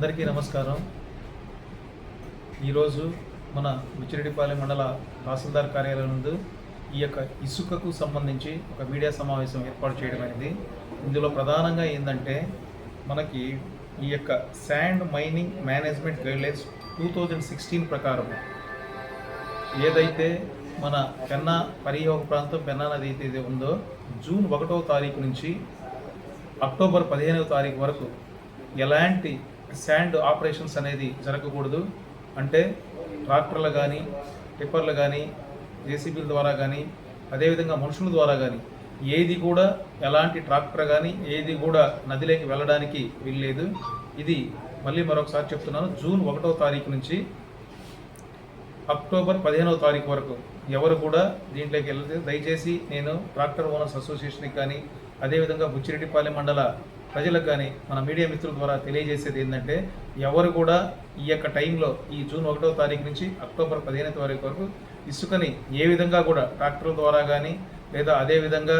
అందరికీ నమస్కారం. ఈరోజు మన బుచ్చిరెడ్డిపాలెం మండల తహసీల్దార్ కార్యాలయం నందు ఈ యొక్క ఇసుకకు సంబంధించి ఒక మీడియా సమావేశం ఏర్పాటు చేయడమైనది. ఇందులో ప్రధానంగా ఏంటంటే మనకి ఈ యొక్క శాండ్ మైనింగ్ మేనేజ్మెంట్ గైడ్లైన్స్ 2016 ప్రకారం ఏదైతే మన పెన్నా పరియోగ ప్రాంతం పెన్నా నది అయితే ఉందో జూన్ 1వ తారీఖు నుంచి అక్టోబర్ 15వ తారీఖు వరకు ఎలాంటి శాండ్ ఆపరేషన్స్ అనేది జరగకూడదు. అంటే ట్రాక్టర్లు కానీ టిప్పర్లు కానీ జేసీబీల ద్వారా కానీ అదేవిధంగా మనుషుల ద్వారా కానీ ఏది కూడా ఎలాంటి ట్రాక్టర్ కానీ ఏది కూడా నదిలోకి వెళ్ళడానికి వీల్లేదు. ఇది మళ్ళీ మరొకసారి చెప్తున్నాను, జూన్ 1వ తారీఖు నుంచి అక్టోబర్ 15వ తారీఖు వరకు ఎవరు కూడా దీంట్లోకి వెళ్ళదు. దయచేసి నేను ట్రాక్టర్ ఓనర్స్ అసోసియేషన్కి కానీ అదేవిధంగా బుచ్చిరెడ్డిపాలెం మండల ప్రజలకు కానీ మన మీడియా మిత్రుల ద్వారా తెలియజేసేది ఏంటంటే ఎవరు కూడా ఈ యొక్క టైంలో ఈ జూన్ 1వ తారీఖు నుంచి అక్టోబర్ 15వ తారీఖు వరకు ఇసుకని ఏ విధంగా కూడా ట్రాక్టర్ల ద్వారా కానీ లేదా అదేవిధంగా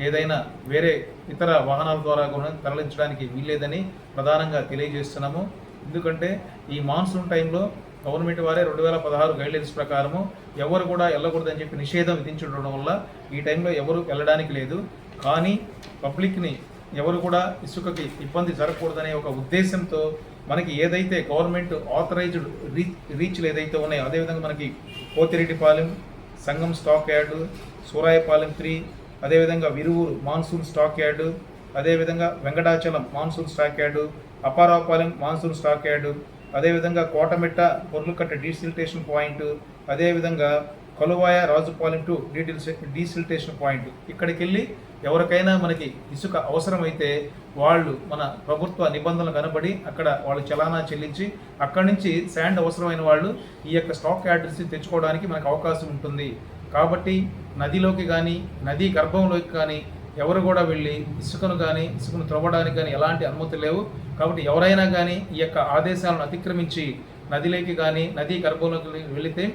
ఏదైనా వేరే ఇతర వాహనాల ద్వారా కూడా తరలించడానికి వీల్లేదని ప్రధానంగా తెలియజేస్తున్నాము. ఎందుకంటే ఈ మాన్సూన్ టైంలో గవర్నమెంట్ వారే 2016 గైడ్లైన్స్ ప్రకారము ఎవరు కూడా వెళ్ళకూడదని చెప్పి నిషేధం విధించడం వల్ల ఈ టైంలో ఎవరు వెళ్ళడానికి లేదు. కానీ పబ్లిక్ని ఎవరు కూడా ఇసుకకి ఇబ్బంది జరగకూడదనే ఒక ఉద్దేశంతో మనకి ఏదైతే గవర్నమెంట్ ఆథరైజ్డ్ రీచ్లు ఏదైతే ఉన్నాయో అదేవిధంగా మనకి పోతిరెడ్డిపాలెం, సంగం స్టాక్ యార్డు, సూరాయపాలెం 3, అదేవిధంగా విరువూరు మాన్సూన్ స్టాక్ యార్డు, అదేవిధంగా Venkatachalam monsoon stock yard, Aparavupalem monsoon stock yard, అదేవిధంగా కోటమిట్ట పొర్లుకట్ట డీసిల్టేషన్ పాయింట్, అదేవిధంగా Koluvaya Rajupalem to desiltation point. ఇక్కడికి వెళ్ళి ఎవరికైనా మనకి ఇసుక అవసరమైతే వాళ్ళు మన ప్రభుత్వ నిబంధనలు కనబడి అక్కడ వాళ్ళు చలానా చెల్లించి అక్కడి నుంచి శాండ్ అవసరమైన వాళ్ళు ఈ యొక్క స్టాక్ యార్డ్స్ తెచ్చుకోవడానికి మనకు అవకాశం ఉంటుంది. కాబట్టి నదిలోకి కానీ నదీ గర్భంలోకి కానీ ఎవరు కూడా వెళ్ళి ఇసుకను త్రవ్వడానికి కానీ ఎలాంటి అనుమతి లేవు. కాబట్టి ఎవరైనా కానీ ఈ యొక్క ఆదేశాలను అతిక్రమించి నదిలోకి కానీ నదీ గర్భంలోకి వెళితే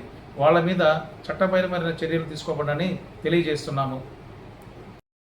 వాళ్ళ మీద చట్టపరమైన చర్యలు తీసుకోబడని తెలియజేస్తున్నాము.